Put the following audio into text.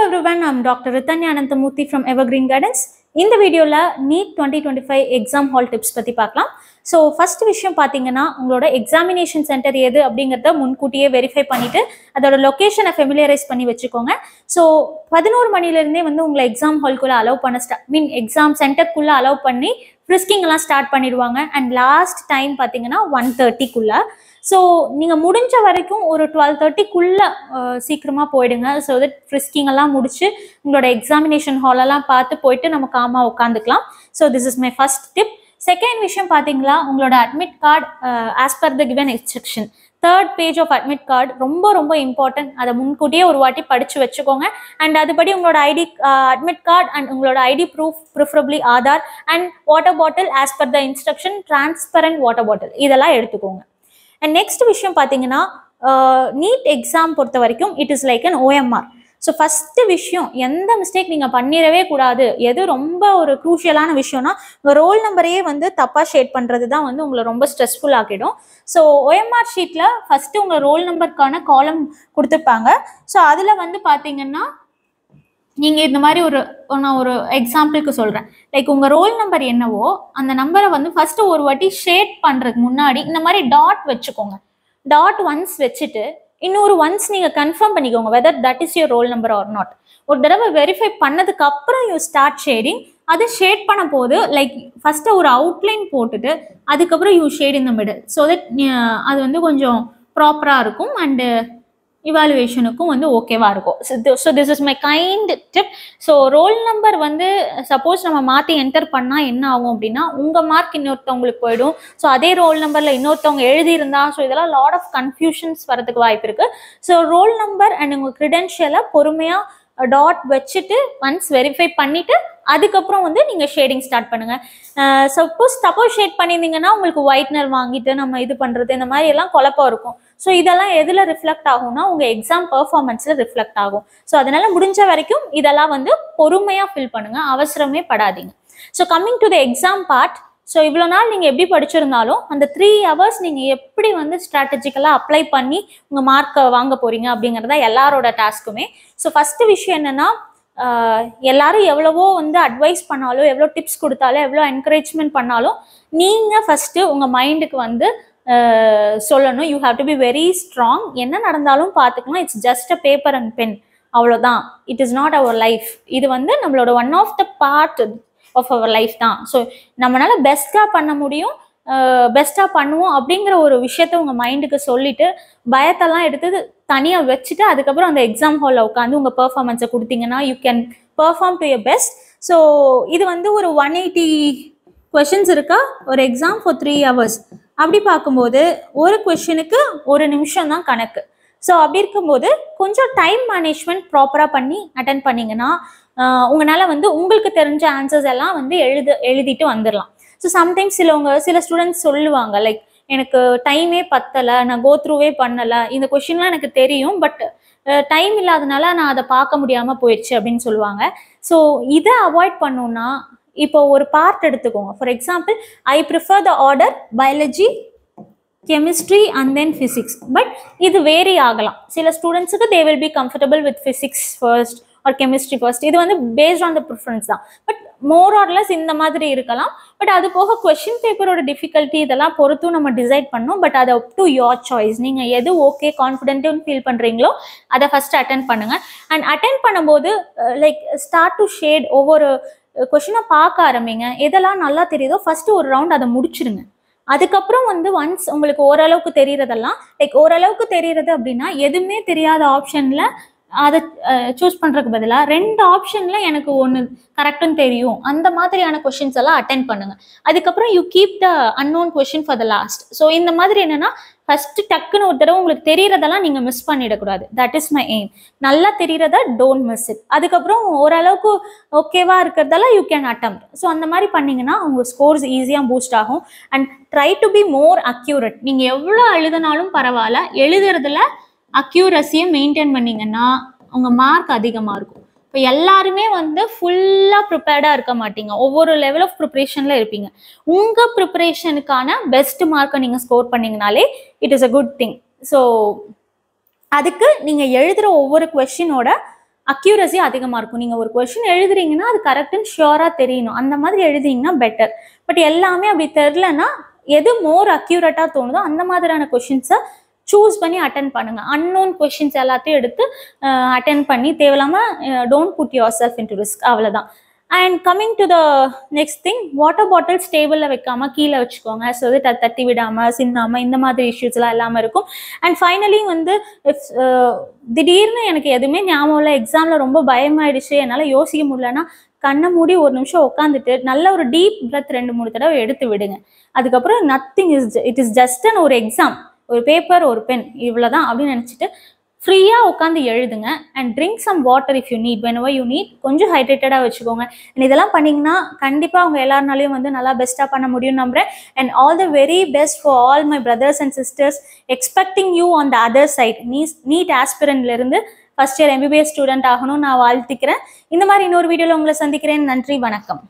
everyone, I'm Dr. Ritanya Ananthamurthy from Evergreen Gardens. இந்த வீடியோல NEET 2025 exam hall tips பத்தி பார்க்கலாம். ஸோ ஃபர்ஸ்ட் விஷயம் பார்த்தீங்கன்னா உங்களோட எக்ஸாமினேஷன் சென்டர் எது அப்படிங்கிறத முன்கூட்டியே வெரிஃபை பண்ணிட்டு அதோட லொக்கேஷனை ஃபெமிலியரைஸ் பண்ணி வச்சுக்கோங்க. ஸோ 11 மணிலேருந்தே வந்து உங்களை எக்ஸாம் ஹால்குள்ளே அலோவ் பண்ண எக்ஸாம் சென்டருக்குள்ளே அலோவ் பண்ணி ஃப்ரிஸ்கிங் எல்லாம் ஸ்டார்ட் பண்ணிடுவாங்க. அண்ட் லாஸ்ட் டைம் பார்த்தீங்கன்னா 1:30க்குள்ள. ஸோ நீங்கள் முடிஞ்ச வரைக்கும் ஒரு 12:30க்குள்ளே சீக்கிரமாக போயிடுங்க. ஸோ தட் ஃப்ரிஸ்கிங் எல்லாம் முடிச்சு உங்களோட எக்ஸாமினேஷன் ஹாலெல்லாம் பார்த்து போயிட்டு நம்ம காமாக உட்காந்துக்கலாம். So this is my first tip. Second விஷயம் பார்த்தீங்களா, உங்களோட admit card as per the given instruction, third page of admit card ரொம்ப ரொம்ப இம்பார்ட்டன்ட். அதை முன்கூட்டியே ஒரு வாட்டி படித்து வச்சுக்கோங்க. அண்ட் அதுபடி உங்களோட அட்மிட் கார்டு அண்ட் உங்களோட ID proof, preferably Aadhaar and water bottle as per the instruction, transparent water bottle இதெல்லாம் எடுத்துக்கோங்க. அண்ட் நெக்ஸ்ட் விஷயம் பார்த்தீங்கன்னா, நீட் எக்ஸாம் பொறுத்த வரைக்கும் it is like an OMR. So first விஷயம், எந்த மிஸ்டேக் நீங்கள் பண்ணிடவே கூடாது. எது ரொம்ப ஒரு க்ரூஷியலான விஷயம்னா, உங்கள் ரோல் நம்பரையே வந்து தப்பாக ஷேட் பண்ணுறது தான் வந்து உங்களை ரொம்ப ஸ்ட்ரெஸ்ஃபுல் ஆகிடும். ஸோ OMR ஷீட்டில் ஃபஸ்ட்டு உங்கள் ரோல் நம்பருக்கான காலம் கொடுத்துருப்பாங்க. ஸோ அதில் வந்து பார்த்தீங்கன்னா நீங்கள் இந்த மாதிரி நான் ஒரு எக்ஸாம்பிளுக்கு சொல்கிறேன். லைக் உங்கள் ரோல் நம்பர் என்னவோ அந்த நம்பரை வந்து ஃபஸ்ட்டு ஒரு வாட்டி ஷேட் பண்ணுறதுக்கு முன்னாடி இந்த மாதிரி டாட் வச்சுக்கோங்க. டாட் ஒன்ஸ் வச்சுட்டு இன்னொரு ஒன்ஸ் நீங்கள் கன்ஃபார்ம் பண்ணிக்கோங்க whether that is your roll number or not. ஒரு தடவை வெரிஃபை பண்ணதுக்கு அப்புறம் யூ ஸ்டார்ட் ஷேடிங். அது ஷேட் பண்ண போது லைக் ஃபஸ்ட்டு ஒரு அவுட்லைன் போட்டுட்டு அதுக்கப்புறம் you shade in the middle. So that அது வந்து கொஞ்சம் ப்ராப்பராக இருக்கும் அண்டு இவாலுவேஷனுக்கும் வந்து ஓகேவாக இருக்கும். So this is my kind tip. So roll number வந்து சப்போஸ் நம்ம மாற்றி என்டர் பண்ணால் என்ன ஆகும் அப்படின்னா, உங்கள் மார்க் இன்னொருத்தவங்களுக்கு போயிடும். ஸோ அதே ரோல் நம்பரில் இன்னொருத்தவங்க எழுதியிருந்தா ஸோ இதெல்லாம் லாட் ஆஃப் கன்ஃபியூஷன்ஸ் வரதுக்கு வாய்ப்பு இருக்குது. ஸோ ரோல் நம்பர் அண்ட் உங்கள் க்ரிடென்ஷியலை பொறுமையாக டாட் வச்சுட்டு ஒன்ஸ் வெரிஃபை பண்ணிவிட்டு அதுக்கப்புறம் வந்து நீங்கள் ஷேடிங் ஸ்டார்ட் பண்ணுங்கள். சப்போஸ் ஷேட் பண்ணியிருந்தீங்கன்னா உங்களுக்கு ஒயிட்னர் வாங்கிட்டு நம்ம இது பண்ணுறது இந்த மாதிரி எல்லாம் குழப்பம் இருக்கும். ஸோ இதெல்லாம் எதில் ரிஃப்ளெக்ட் ஆகும்னா உங்கள் எக்ஸாம் பர்ஃபார்மன்ஸில் ரிஃப்ளெக்ட் ஆகும். ஸோ அதனால் முடிஞ்ச வரைக்கும் இதெல்லாம் வந்து பொறுமையாக ஃபில் பண்ணுங்கள், அவசரமே படாதீங்க. So coming to the exam part. So இவ்வளோ நாள் நீங்கள் எப்படி படிச்சிருந்தாலும் அந்த 3 hours நீங்கள் எப்படி வந்து ஸ்ட்ராட்டஜிக்கலாக அப்ளை பண்ணி உங்கள் மார்க்கை வாங்க போகிறீங்க அப்படிங்கிறதா எல்லாரோட டாஸ்க்குமே. ஸோ ஃபஸ்ட்டு விஷயம் என்னென்னா, எல்லாரும் எவ்வளவோ வந்து அட்வைஸ் பண்ணாலும், எவ்வளோ டிப்ஸ் கொடுத்தாலும், எவ்வளோ என்கரேஜ்மெண்ட் பண்ணாலும் நீங்கள் ஃபஸ்ட்டு உங்கள் மைண்டுக்கு வந்து சொல்லணும், you have to be very strong. என்ன நடந்தாலும் பார்த்துக்கலாம், it's just a paper and pen, அவ்வளோதான். It is not our life. இது வந்து நம்மளோட one of the part of our life தான். ஸோ நம்மளால பெஸ்ட்டாக பண்ண முடியும், பெஸ்ட்டாக பண்ணுவோம் அப்படிங்கிற ஒரு விஷயத்த உங்கள் மைண்டுக்கு சொல்லிட்டு பயத்தெல்லாம் எடுத்து தனியாக வச்சுட்டு அதுக்கப்புறம் அந்த எக்ஸாம் ஹாலில் உட்காந்து உங்கள் பெர்ஃபார்மன்ஸை கொடுத்தீங்கன்னா you can perform to your best. So இது வந்து ஒரு 180 கொஷின்ஸ் இருக்கா ஒரு எக்ஸாம் ஃபார் 3 hours. அப்படி பார்க்கும்போது ஒரு கொஷினுக்கு 1 நிமிஷம் தான் கணக்கு. ஸோ அப்படி இருக்கும்போது கொஞ்சம் டைம் மேனேஜ்மெண்ட் ப்ராப்பராக பண்ணி அட்டென்ட் பண்ணிங்கன்னா உங்களால் வந்து உங்களுக்கு தெரிஞ்ச ஆன்சர்ஸ் எல்லாம் வந்து எழுதிட்டு வந்துடலாம். ஸோ சம்டைம்ஸ் சில ஸ்டூடெண்ட்ஸ் சொல்லுவாங்க, லைக் எனக்கு டைமே பத்தலை, நான் கோத்ரூவே பண்ணலை, இந்த கொஷின்லாம் எனக்கு தெரியும் பட் டைம் இல்லாதனால நான் அதை பார்க்க முடியாமல் போயிடுச்சு அப்படின்னு சொல்லுவாங்க. ஸோ இதை அவாய்ட் பண்ணோன்னா இப்போ ஒரு பார்ட் எடுத்துக்கோங்க. For example, I prefer the order biology, chemistry and then physics. But இது வேரி ஆகலாம். சில ஸ்டூடெண்ட்ஸுக்கு they will be comfortable with physics first R chemistry first. இது வந்து பேஸ்ட் ஆன் த ப்ரிஃபரன்ஸ் தான். பட் மோர் ஆர்லெஸ் இந்த மாதிரி இருக்கலாம். பட் அது போக கொஷின் பேப்பரோட டிஃபிகல்ட்டி இதெல்லாம் பொறுத்தும் நம்ம டிசைட் பண்ணோம். பட் அதை அப் டு யோர் சாய்ஸ். நீங்கள் எது ஓகே கான்ஃபிடென்ட்டுன்னு ஃபீல் பண்ணுறீங்களோ அதை ஃபஸ்ட்டு அட்டென்ட் பண்ணுங்கள். அண்ட் அட்டென்ட் பண்ணும்போது லைக் ஸ்டார்ட் டு ஷேட், ஒவ்வொரு கொஷினை பார்க்க ஆரம்பிங்க. எதெல்லாம் நல்லா தெரியுதோ ஃபஸ்ட்டு ஒரு ரவுண்ட் அதை முடிச்சிடுங்க. அதுக்கப்புறம் வந்து ஒன்ஸ் உங்களுக்கு ஓரளவுக்கு தெரிகிறதெல்லாம், லைக் ஓரளவுக்கு தெரிகிறது அப்படின்னா எதுவுமே தெரியாத ஆப்ஷனில் அதை சூஸ் பண்ணுறதுக்கு பதிலாக 2 ஆப்ஷனில் எனக்கு ஒன்று கரெக்டுன்னு தெரியும், அந்த மாதிரியான கொஷின்ஸ் எல்லாம் அட்டென்ட் பண்ணுங்கள். அதுக்கப்புறம் you keep the unknown question for the last. So இந்த மாதிரி என்னென்னா ஃபஸ்ட்டு டக்குன்னு ஒரு தடவை உங்களுக்கு தெரிகிறதெல்லாம் நீங்கள் மிஸ் பண்ணிடக்கூடாது. That is my aim. நல்லா தெரிகிறத டோன்ட் மிஸ் இட். அதுக்கப்புறம் ஓரளவுக்கு ஓகேவாக இருக்கிறதெல்லாம் யூ கேன் அட்டெம்ப்ட். ஸோ அந்த மாதிரி பண்ணிங்கன்னா உங்கள் ஸ்கோர்ஸ் ஈஸியாக பூஸ்ட் ஆகும். And try to be more accurate. நீங்கள் எவ்வளோ எழுதினாலும் பரவாயில்ல, எழுதுறதுல அக்யூரஸியை மெயின்டைன் பண்ணிங்கன்னா உங்கள் மார்க் அதிகமாக இருக்கும். இப்போ எல்லாருமே வந்து ஃபுல்லாக ப்ரிப்பேர்டாக இருக்க மாட்டீங்க, ஒவ்வொரு லெவல் ஆஃப் ப்ரிப்ரேஷனில் இருப்பீங்க. உங்கள் ப்ரிப்ரேஷனுக்கான பெஸ்ட் மார்க்கை நீங்கள் ஸ்கோர் பண்ணிங்கனாலே it is a good thing. So அதுக்கு நீங்கள் எழுதுகிற ஒவ்வொரு கொஷினோட அக்யூரசி அதிகமாக இருக்கும். நீங்கள் ஒரு கொஷின் எழுதுறீங்கன்னா அது கரெக்டுன்னு ஷியோராக தெரியணும். அந்த மாதிரி எழுதிங்கன்னா பெட்டர். பட் எல்லாமே அப்படி தெரிலன்னா எது மோர் அக்யூரேட்டாக தோணுதோ அந்த மாதிரியான கொஷின்ஸை சூஸ் பண்ணி அட்டன் பண்ணுங்க. அன்னோன் கொஷின்ஸ் எல்லாத்தையும் எடுத்து அட்டன் பண்ணி தேவையில்லாமல் don't put yourself into risk. அவ்வளோதான். And coming to the next thing, water bottles டேபிளில் வைக்காமல் கீழே வச்சுக்கோங்க. ஸோ அது தட்டி விடாமல் சின்னாமல் இந்த மாதிரி இஷ்யூஸ்லாம் இல்லாமல் இருக்கும். அண்ட் ஃபைனலி வந்து திடீர்னு எனக்கு எதுவுமே ஞாபகம் இல்லை, எக்ஸாமில் ரொம்ப பயமாயிடுச்சு, என்னால் யோசிக்க முடியலன்னா கண்ணை மூடி ஒரு நிமிஷம் உட்காந்துட்டு நல்ல ஒரு டீப் பிரெத் 2-3 தடவை எடுத்து விடுங்க. அதுக்கப்புறம் nothing it is just an ஒரு எக்ஸாம், ஒரு பேப்பர் ஒரு பென் இவ்வளோதான் அப்படின்னு நினச்சிட்டு ஃப்ரீயாக உட்காந்து எழுதுங்க. And drink some water if you need, whenever you need. கொஞ்சம் ஹைட்ரேட்டடாக வச்சுக்கோங்க. அண்ட் இதெல்லாம் பண்ணிங்கன்னா கண்டிப்பாக அவங்க எல்லாருனாலையும் வந்து நல்லா பெஸ்ட்டாக பண்ண முடியும்னு நம்புகிறேன். And all the very best for all my brothers and sisters expecting you on the other side. NEET ஆஸ்பிரண்ட்லேருந்து ஃபர்ஸ்ட் இயர் MBBS ஸ்டூடெண்ட் ஆகணும்னு நான் வாழ்த்துக்கிறேன். இந்த மாதிரி இன்னொரு வீடியோவில் உங்களை சந்திக்கிறேன். நன்றி, வணக்கம்.